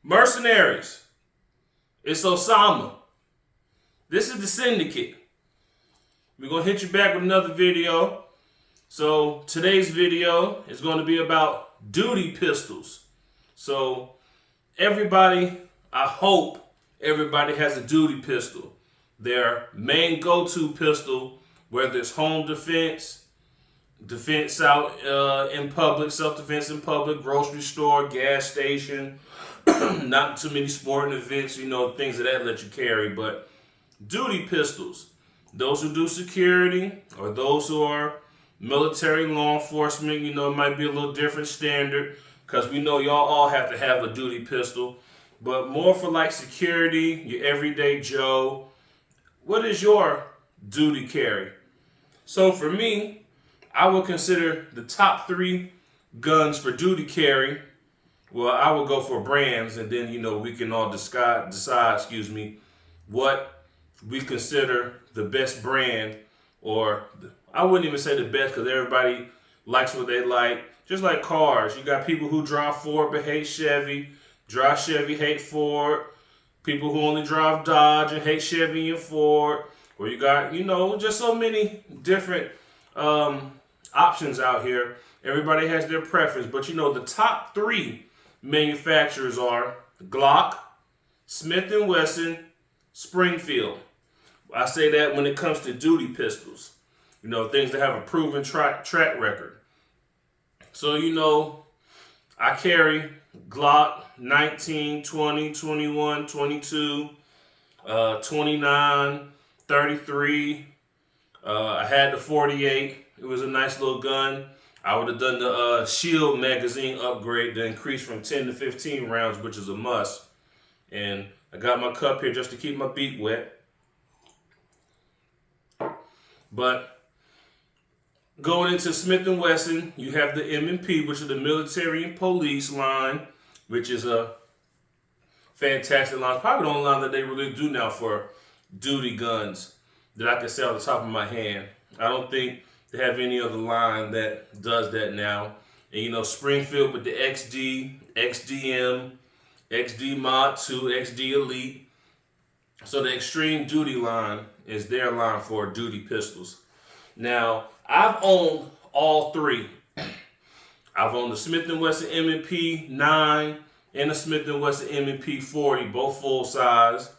Mercenaries. It's Osama. This is the syndicate. We're going to hit you back with another video. So today's video is going to be about duty pistols. So everybody, I hope everybody has a duty pistol. Their main go-to pistol, whether it's home defense, defense out in public, self-defense in public, grocery store, gas station, not too many sporting events, things of that let you carry, but duty pistols. Those who do security or those who are military law enforcement, it might be a little different standard because we know y'all all have to have a duty pistol, but more for like security, your everyday Joe. What is your duty carry? So for me, I would consider the top 3 guns for duty carry. Well, I would go for brands, and then we can all decide, what we consider the best brand, or I wouldn't even say the best because everybody likes what they like. Just like cars, you got people who drive Ford but hate Chevy, drive Chevy, hate Ford. People who only drive Dodge and hate Chevy and Ford. Or you got, just so many different options out here. Everybody has their preference. But the top 3 manufacturers are Glock, Smith&Wesson, Springfield. I say that when it comes to duty pistols. Things that have a proven track record. So, I carry Glock 19, 20, 21, 22, 29, 33. I had the 48. It was a nice little gun. I would have done the shield magazine upgrade to increase from 10 to 15 rounds, which is a must. And I got my cup here just to keep my beak wet. But going into Smith&Wesson, you have the M&P, which is the military and police line, which is a fantastic line. Probably the only line that they really do now for duty guns that I can say off the top of my hand. I don't think they have any other line that does that now. And Springfield with the XD, XDM, XD Mod 2, XD Elite. So the extreme duty line is their line for duty pistols. Now, I've owned all 3. I've owned the Smith&Wesson M&P 9 and the Smith&Wesson M&P 40, both full size.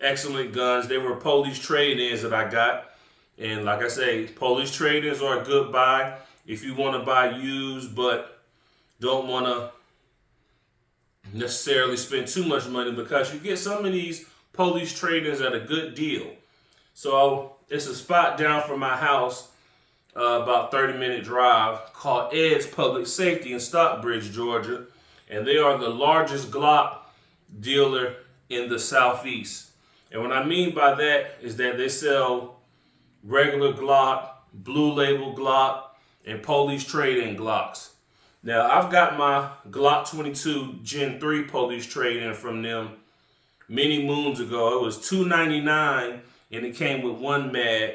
Excellent guns. They were police trade-ins that I got. And like I say, police trade-ins are a good buy if you want to buy used but don't want to necessarily spend too much money, because you get some of these police trade-ins at a good deal. So it's a spot down from my house, about 30-minute drive, called Ed's Public Safety in Stockbridge, Georgia. And they are the largest Glock dealer in the Southeast. And what I mean by that is that they sell regular Glock, blue label Glock, and police trade-in Glocks. Now, I've got my Glock 22 Gen 3 police trade-in from them many moons ago. It was $2.99, and it came with 1 mag.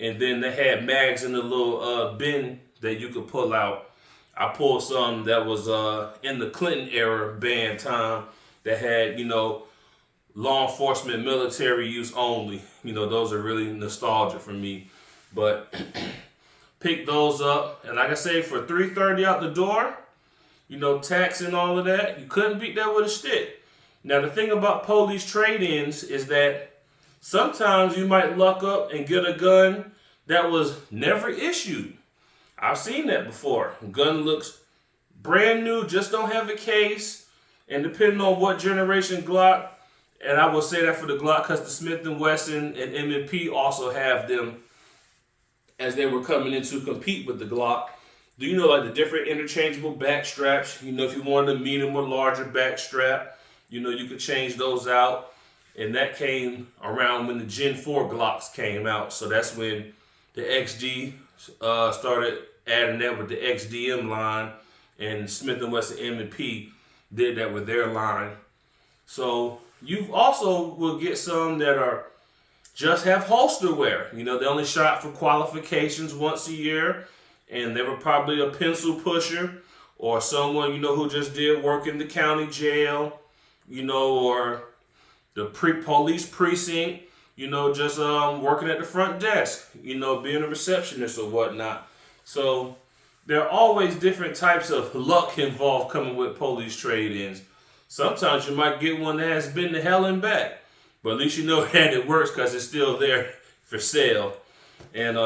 And then they had mags in the little bin that you could pull out. I pulled some that was in the Clinton era ban time that had, law enforcement, military use only. Those are really nostalgia for me. But pick those up. And like I say, for $330 out the door, tax and all of that, you couldn't beat that with a stick. Now, the thing about police trade-ins is that sometimes you might luck up and get a gun that was never issued. I've seen that before. A gun looks brand new, just don't have a case. And depending on what generation Glock, and I will say that for the Glock because the Smith&Wesson and M&P also have them as they were coming in to compete with the Glock. Do like the different interchangeable back straps? If you wanted a medium or larger back strap, you could change those out. And that came around when the Gen 4 Glocks came out. So that's when the XD started adding that with the XDM line, and Smith&Wesson M&P did that with their line. So you also will get some that are just have holster wear. They only shot for qualifications once a year, and they were probably a pencil pusher or someone, who just did work in the county jail or the police precinct, just working at the front desk, being a receptionist or whatnot. So there are always different types of luck involved coming with police trade-ins. Sometimes you might get one that has been to hell and back, but at least you know that it works because it's still there for sale. And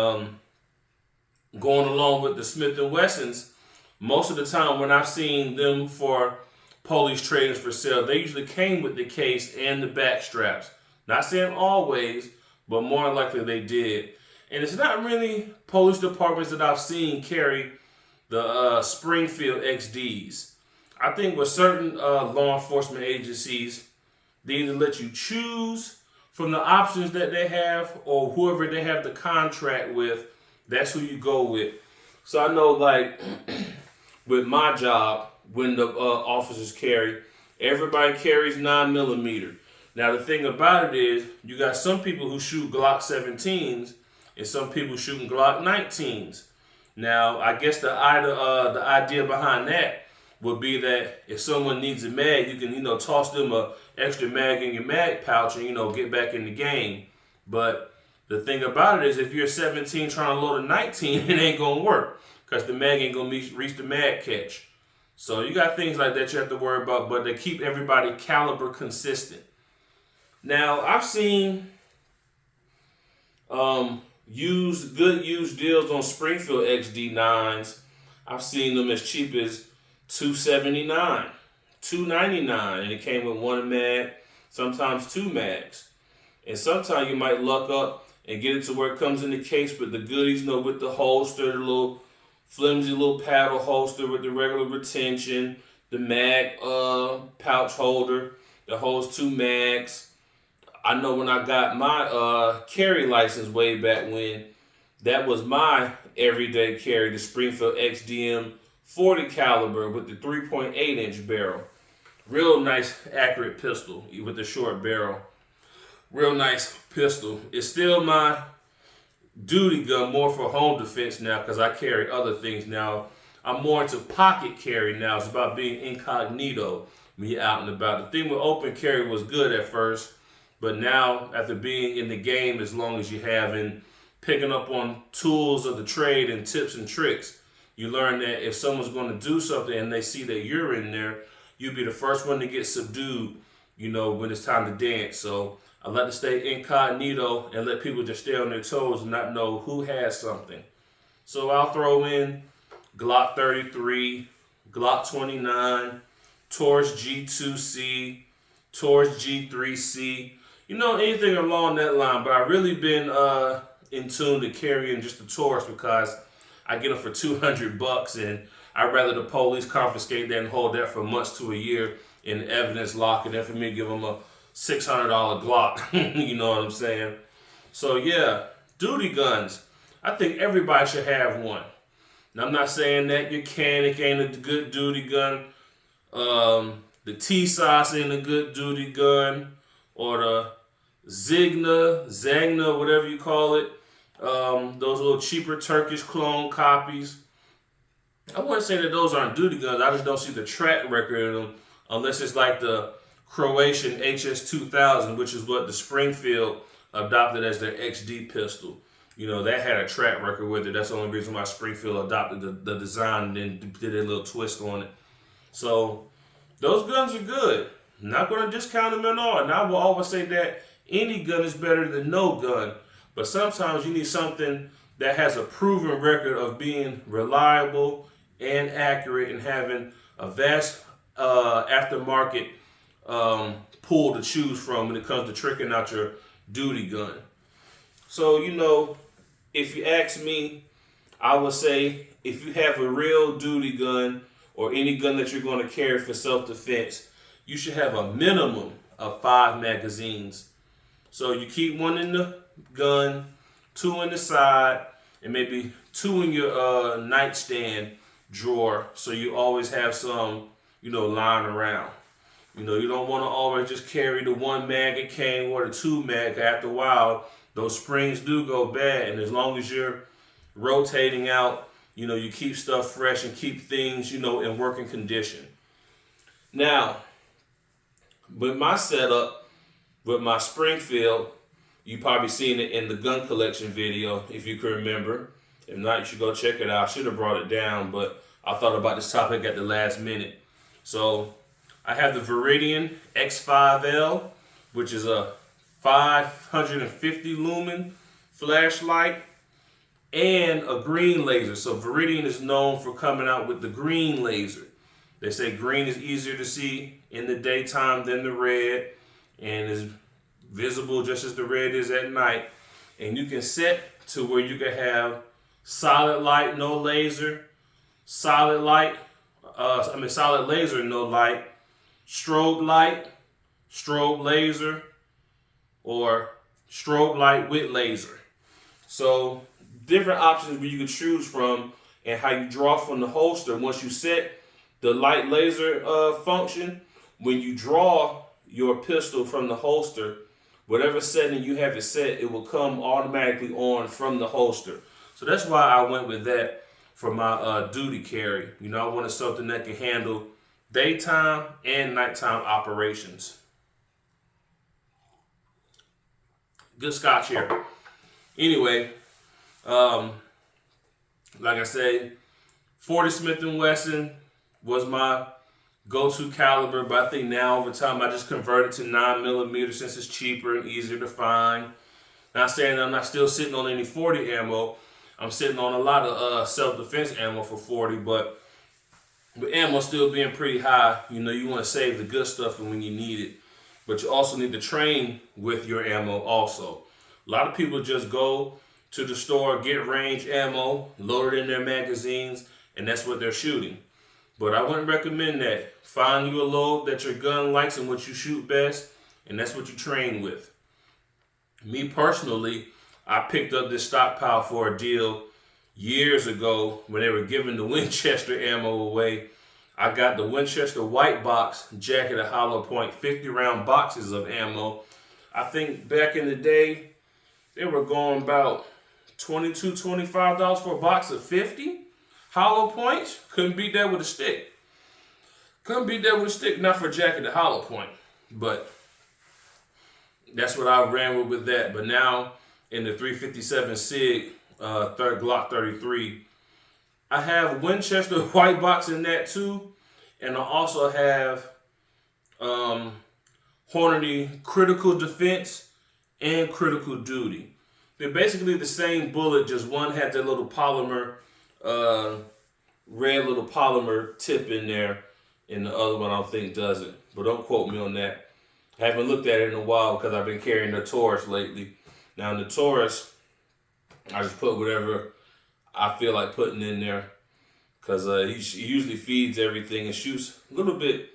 going along with the Smith&Wessons, most of the time when I've seen them for police trade-ins for sale, they usually came with the case and the back straps. Not saying always, but more likely they did. And it's not really police departments that I've seen carry the Springfield XDs. I think with certain law enforcement agencies, they either let you choose from the options that they have, or whoever they have the contract with, that's who you go with. So I know, like, with my job, when the officers carry, everybody carries 9mm. Now, the thing about it is, you got some people who shoot Glock 17s, and some people shooting Glock 19s. Now, I guess the idea behind that would be that if someone needs a mag, you can, toss them a extra mag in your mag pouch and, get back in the game. But the thing about it is, if you're 17 trying to load a 19, it ain't going to work because the mag ain't going to reach the mag catch. So you got things like that you have to worry about, but they keep everybody caliber consistent. Now, I've seen used deals on Springfield XD9s. I've seen them as cheap as $279, $299, and it came with one mag, sometimes two mags. And sometimes you might luck up and get it to where it comes in the case, but the goodies, with the holster, the little flimsy little paddle holster with the regular retention, the mag pouch holder that holds two mags. I know when I got my carry license way back when, that was my everyday carry, the Springfield XDM 40 caliber with the 3.8-inch barrel. Real nice, accurate pistol with the short barrel. Real nice pistol. It's still my duty gun, more for home defense now because I carry other things now. I'm more into pocket carry now. It's about being incognito when you're out and about. The thing with open carry was good at first, but now after being in the game as long as you have and picking up on tools of the trade and tips and tricks, you learn that if someone's going to do something and they see that you're in there, you'll be the first one to get subdued, when it's time to dance. So I like to stay incognito and let people just stay on their toes and not know who has something. So I'll throw in Glock 33, Glock 29, Taurus G2C, Taurus G3C, anything along that line. But I've really been in tune to carrying just the Taurus because I get them for $200, and I'd rather the police confiscate that and hold that for months to a year in evidence locker than for me to give them a $600 Glock. You know what I'm saying? So yeah, duty guns. I think everybody should have one. Now, I'm not saying that your Canic ain't a good duty gun. The T-Sauce ain't a good duty gun. Or the Zagna, whatever you call it. Those little cheaper Turkish clone copies. I wouldn't say that those aren't duty guns. I just don't see the track record in them unless it's like the Croatian HS-2000, which is what the Springfield adopted as their XD pistol. That had a track record with it. That's the only reason why Springfield adopted the design and then did a little twist on it. So those guns are good. I'm not going to discount them at all. And I will always say that any gun is better than no gun. But sometimes you need something that has a proven record of being reliable and accurate and having a vast aftermarket pool to choose from when it comes to tricking out your duty gun. So, if you ask me, I would say if you have a real duty gun or any gun that you're going to carry for self-defense, you should have a minimum of 5 magazines. So you keep one in the gun, 2 in the side, and maybe 2 in your nightstand drawer, so you always have some, lying around. You don't want to always just carry the 1 mag it came or the 2 mag. After a while, those springs do go bad, and as long as you're rotating out, you keep stuff fresh and keep things, in working condition. Now, With my setup, with my Springfield, you probably seen it in the gun collection video, if you can remember. If not, you should go check it out. I should have brought it down, but I thought about this topic at the last minute. So I have the Viridian X5L, which is a 550 lumen flashlight and a green laser. So Viridian is known for coming out with the green laser. They say green is easier to see in the daytime than the red and is visible just as the red is at night. And you can set to where you can have solid light, no laser, solid laser, no light, strobe laser, or strobe light with laser. So different options where you can choose from and how you draw from the holster. Once you set the light laser function, when you draw your pistol from the holster, whatever setting you have it set, it will come automatically on from the holster. So that's why I went with that for my duty carry. You know, I wanted something that can handle daytime and nighttime operations. Good scotch here. Anyway, like I say, 40 Smith&Wesson was my go-to caliber, but I think now over time I just converted to 9mm since it's cheaper and easier to find. Not saying that I'm not still sitting on any 40 ammo. I'm sitting on a lot of self-defense ammo for 40, but with ammo still being pretty high, you know, you want to save the good stuff for when you need it. But you also need to train with your ammo also. A lot of people just go to the store, get range ammo, load it in their magazines, and that's what they're shooting. But I wouldn't recommend that. Find you a load that your gun likes and what you shoot best, and that's what you train with. Me personally, I picked up this stockpile for a deal years ago when they were giving the Winchester ammo away. I got the Winchester white box, jacket of hollow point, 50 round boxes of ammo. I think back in the day, they were going about $22, $25 for a box of 50 hollow points. Couldn't beat that with a stick. Not for a jacket of hollow point. But that's what I ran with that. But now in the 357 SIG, Glock 33, I have Winchester white box in that too. And I also have Hornady critical defense and critical duty. They're basically the same bullet, just one had that little polymer, red little polymer tip in there, and the other one I don't think doesn't. But don't quote me on that. I haven't looked at it in a while because I've been carrying the Taurus lately. Now in the Taurus, I just put whatever I feel like putting in there because he usually feeds everything and shoots a little bit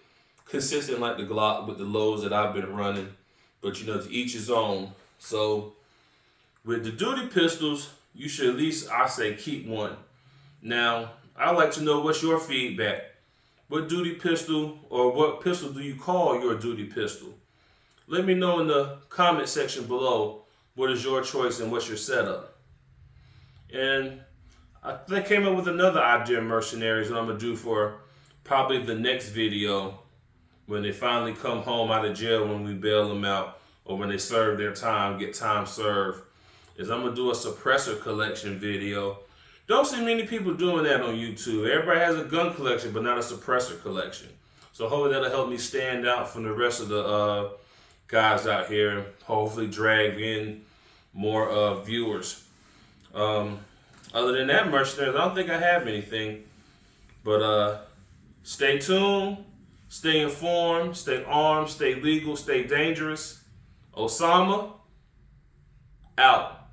consistent like the Glock with the loads that I've been running. But you know, to each his own. So with the duty pistols, you should at least, I say, keep one. Now, I'd like to know what's your feedback. What duty pistol or what pistol do you call your duty pistol? Let me know in the comment section below what is your choice and what's your setup. And I came up with another idea, mercenaries, that I'm going to do for probably the next video when they finally come home out of jail, when we bail them out, or when they serve their time, get time served, is I'm going to do a suppressor collection video. Don't see many people doing that on YouTube. Everybody has a gun collection, but not a suppressor collection. So hopefully that'll help me stand out from the rest of the guys out here, and hopefully drag in more viewers. Other than that, mercenaries, I don't think I have anything. But stay tuned, stay informed, stay armed, stay legal, stay dangerous. Osama, out.